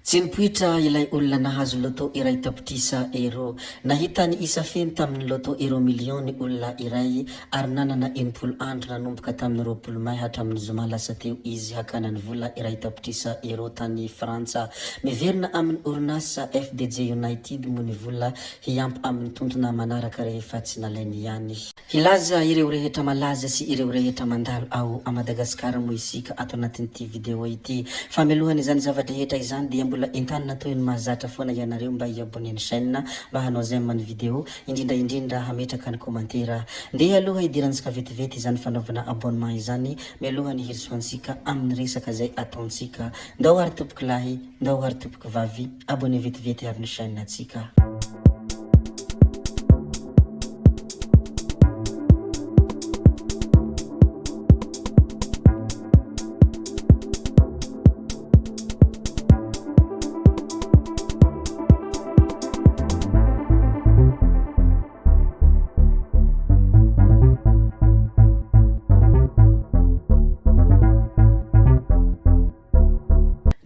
Tsy nipoitra ilay olona nahazo loto iray tapitrisa euro. Nahita ny isa feno tamin'ny loto euro million ny olona iray ary nanana 20 andro nanomboka tamin'ny 20 May hatramin'ny zoma lasa teo izy hakana ny vola iray tapitrisa euro tany Frantsa. Miverina amin'ny orinasa FDJ United moa ny vola hiampy amin'ny tontona manaraka rehefa tsy nalainy ihany. Hilaza ireo rehetra malaza sy ireo rehetra mandalo ao a Madagasikara moa isika ato anatin'ity video ity. Famelohany izany zavatra rehetra izany dia mbola entanina toy ny mahazatra foana ianareo mba hiaboneny chaîne mba hanao j'aime ny video, indrindra hametraka ny commentaire. Ndeha aloha idirantsika vetivety izany fanaovana abonnement izany mialohany hirsoantsika amin'ny resaka zay ataontsika. Ndao ary topoky lahy, ndao ary topoky vavy, abonné vetivety ary ny chaîne atsika.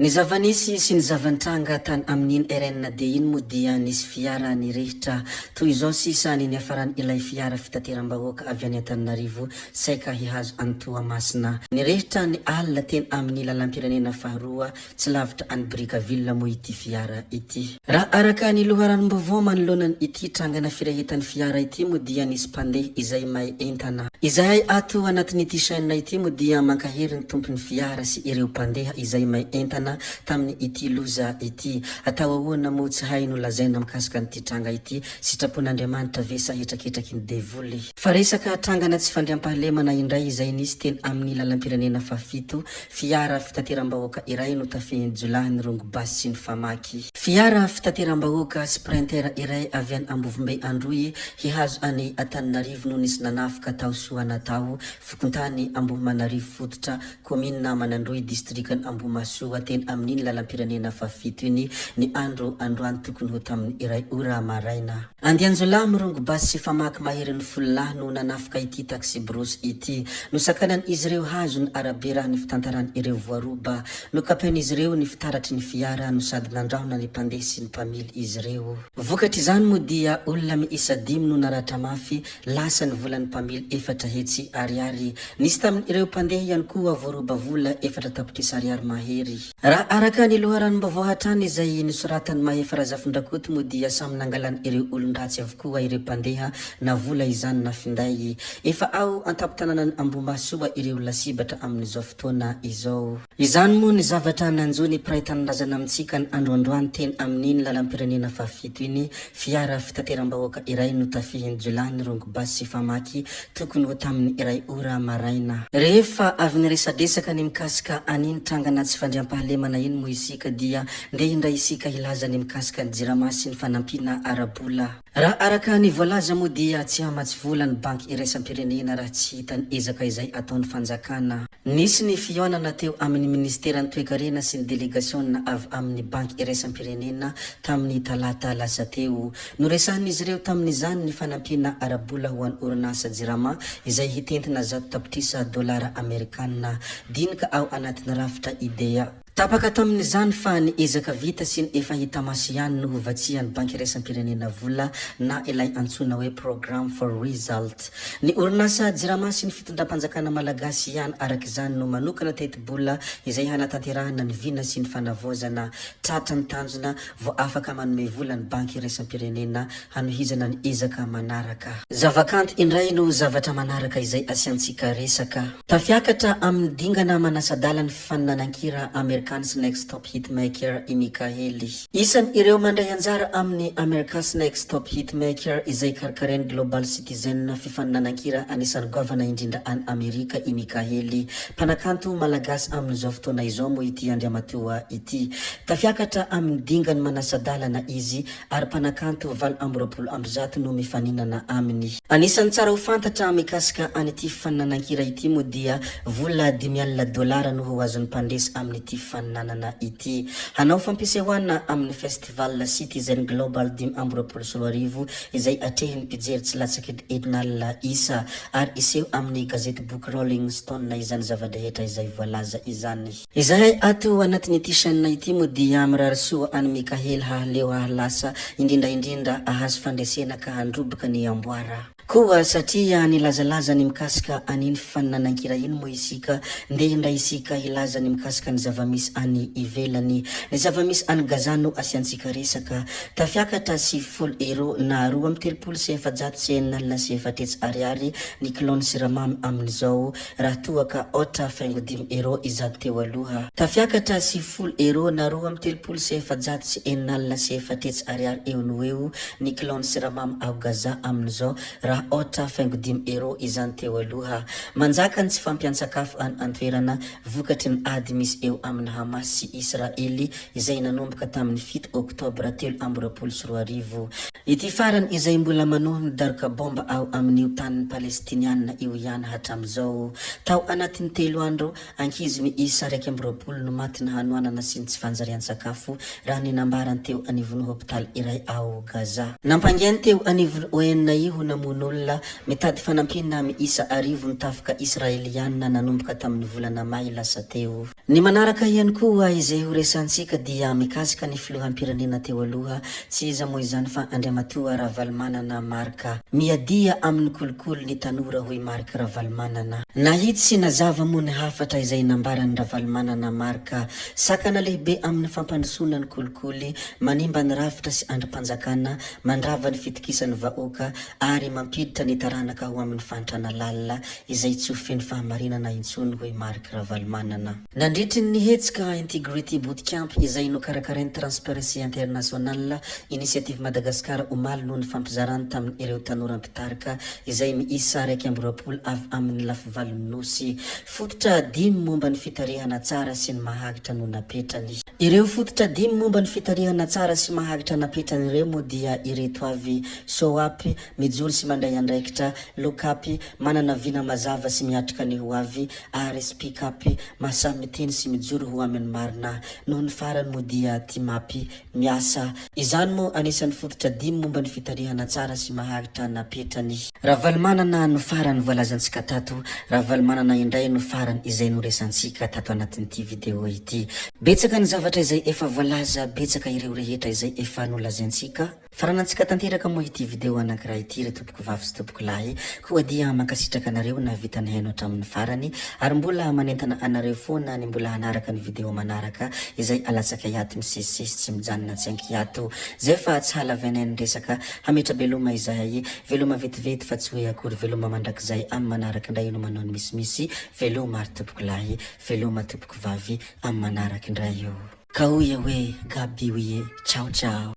Ny zavanisy sy ny zavantranga tany amin'ny RND iny moa dia nisy fiara nirehitra toy izao sisa ny niafarany ilay fiara fitateram-bahoaka avy any Antananarivo saika hihazo any Toamasina. Nirehitra ny alina teny amin'ny lalam-pirenena faharoa tsy lavitra any Brickaville moa ity fiara ity. Raha araka ny loharanom-baovao manoloana ity trangana firehetan'ny fiara ity moa dia nisy mpandeha izay mahay entana. Izay ato anatin'ity chaîne ity moa dia mankahery ny tompon'ny fiara sy ireo mpandeha izay mahay entana tamin'ny ity loza ity. Atao ahoana moa tsy hay no lazaina mikasika n'ity tranga ity, sitrapon'Andriamanitra ve sa hetraketraky ny devoly. Fa resaka trangana tsy fandriampahalemana indray izay nisy teny amin'ny lalam-pirenena fafito, fiara fitateram-bahoaka iray no tafehin'ny jolahy ny rongo-basy sy ny famaky. Fiara fitateram-bahoaka Sprinter iray avy any Ambovimbe Androy hihazo any Antananarivo no nisy nanafika tao Soanatao, fokontany Ambohimanarivo fototra, komina Manandroy, distrikany Ambohimasoa teny amin'ny lalam-pirenena fafito iny ny androany tokony ho tamin'ny iray ora maraina. Andianjolahy mirongo-basy sy famaky mahery ny folo no nanafika ity taxi brosy ity. No sakanan izy ireo hazo ny arabe raha ny fitantarany ireo voaroba, no kapen'izy ireo ny fitaratry ny fiara no sady nandrahona ny mpandeha sy ny mpamily izy ireo. Vokatry izany moa dia olona miisa 5 no naratra mafy, lasa ny volan'ny mpamily 4 hetsy ariary. Nisy tamin'ny ireo mpandeha ihany koa voaroba vola 4 tapitrisa ariary mahery. Raha araka ny loharanom-baovao hatrany izay nisoratany Mahefara Zafindrakoto moa dia samy nangalany ireo olon-dratsy avokoa ireo mpandeha na vola izany na finday. Efa ao an-tampon-tanànan'ny Ambohimasoa ireo lasibatra amin'izao fotoana izao. Izany moa ny zavatra nanjony mpiray tanindrazana amintsika ny androandroany teny amin'iny lalam-pirenena fafito iny, fiara fitateram-bahoaka iray no tafihin'ny jolahy ny rongo-basy sy famaky tokony ho tamin'ny iray ora maraina. Rehefa avy niresadresaka ny mikasika an'iny trangana tsy fandriampahalemana iny moa isika dia ndeha indray isika hilaza ny mikasika ny jirama sy ny fanampiana arabola. Raha araka ny voalaza moa dia tsy hamatsy vola ny banky iraisam-pirenena raha tsy hita ny ezaka izay ataon'ny fanjakana. Nisy ny fionana teo amin'ny ministeran'ny toe-karena sy ny delegasiona avy amin'ny banky iraisam-pirenena tamin'ny talata lasa teo. Noresahan'izy ireo tamin'izany ny fanampiana arabola ho an'ny orinasa jirama izay hitentina 100 tapitrisa dolara Amerikanina dinika ao anatin'ny rafitra idea. Tapaka tamin'izany fa ny ezaka vita sy ny efa hita maso ihany no hovatsian'ny banky iraisam-pirenena vola na ilay antsona hoe Program for Result. Ny orinasa jirama sy ny fitondram-panjakana malagasy ihany araka izany no manokana teti-bola izay hanatanterahana ny vina sy ny fanavozana tratra ny tanjona vo afaka manome vola ny banky iraisam-pirenena hanohizana ny ezaka manaraka. Zavakanto indray no zavatra manaraka izay asiantsika resaka. Tafiakatra amin'ny dingana manasadala ny fifaninanan-kira American's Next Top Hitmaker i Mikaely. Isan ireo mandray anjara amin'ny America's Next Top Hitmaker izay karkareny Global Citizen fifaninanan-kira anisan'ny govana indrindra any Amerika i Mikaely. Mpanakanto malagasy amin'izao fotoana izao moa ity andriamatoa ity. Tafiakatra amin'ny dingany manasadalana izy ary mpanakanto 240 no mifaninana aminy. Anisan'ny tsara ho fantatra mikasika an'ity fifaninanan-kira ity moa dia vola $10,000 no ho azon'ny mpandresy amin'ity faninanana ity. Hanao fampisehoana amin'ny festival Citizen Global 2024 izay atrehiny mpijery tsy latsaky Ednal Isa ary iseho amin'ny gazety book Rolling Stone izany zava-drehetra izay voalaza izany. Izahay ato anatin'ity chaîne ity moa dia mirary soa any Mikael haleo lasa indrindra ahazo fandresena ka handroboka ny amboara. Koa satria nilazalaza ny mikasika aniny fananankira iny mo isika ndeha ndray isika ilaza ny mikasika ny zavamisy any ivelany. Ny zavamisy any Gazano asiantsika resaka tafiakatra sy full euro na 2,730 ny kilony siramamy amin'izao raha toa ka ota faingo 10 euro izady teo aloha. Tafiakatra sy full euro na 2,730 eo no eo ny kilony siramamy ao Gaza amin'izao raha ota faingo 10 euro izany teo aloha. Manjaka ny tsy fampian-tsakafo any antoerana vokatry ny ady misy eo amin'ny Hamas sy Israely izay nanomboka tamin'ny 7 Oktobra 2024. Ity farany izay mbola manohy ny daroka bomba ao amin'io tanin'ny Palestiniana io ihany hatramizao. Tao anatin'ny 3 andro ankizy miisa 20 no maty na hanoanana sy ny tsy fanjarian-tsakafo raha ninambarany teo anivon'ny hôpitaly iray ao Gaza. Nampangiany teo anivon'ny ONU io namon'olona mitady fanampina miisa 10 ny tafika Israeliana nanomboka tamin'ny volana May lasa teo. Ny manaraka ihany koa izay ho resantsika dia mikasika ny filoham-pirenena teo aloha tsy iza moa izany fa Andriamatoa Ravalomanana Marka miadia amin'ny kolokolo ny tanora hoe Marka Ravalomanana. Nahitsy sy nazava moa ny hafatra izay nambarany Ravalomanana Marka sakana lehibe amin'ny fampandrosoana ny kolikoly manimba ny rafitra sy androm-panjakana mandrava ny fitokisan'ny vahoaka ary mampiditra ny taranaka ho amin'ny fantrana lalina izay tsofiny fahamarinana intsony hoe Marka Ravalomanana. Nandritry ny hetsika Integrity Bootcamp izay nokarakarain'ny Transparency International Initiative Madagascar omaly noho ny fampizarany tamin'ny ireo tanora mpitarika izay miisa 20 avy amin'ny lafy nosy. Fototra 5 momba ny fitarihana tsara sy ny mahagitra no napetrany. Ireo fototra 5 momba ny fitarihana tsara sy mahagitra napetrany ireo moa dia ireto avy: SOAP mijoro sy mandray andraikitra, LOCAP manana vina mazava sy miatrika ny ho avy, ary SPICAP mahasahy miteny sy mijoro ho amin'ny marina. Noho ny farany moa dia TIMAP miasa. Izany moa anisan'ny fototra 5 momba ny fitarihana tsara sy mahagitra napetrany. Ravalomanana no farany voalazantsika tato. Ravalomanana indray no farany izay no resantsika tato anatin'ity video ity. Betsaka ny zavatra izay efa voalaza, betsaka ireo rehetra izay efa nolazaintsika. Faranantsika tanteraka moa ity video anankiray ity re tompoko vavy sy tompoko lahy koa dia mankasitraka anareo na vita ny haino hatramin'ny farany ary mbola manentana anareo foana ny mbola hanaraka ny video manaraka izay alatsaka hiato misesisesy tsy mijanona tsy ankiato zay fa tsy halavainainy resaka hametra veloma izahay veloma vetivety fa tsy hoe akory veloma mandrakizay amin'ny manaraka indray no manao ny misimisy veloma ary tompoko lahy veloma tompoko vavy amin'ny manaraka indray io. Kauya we gabi we ciao ciao.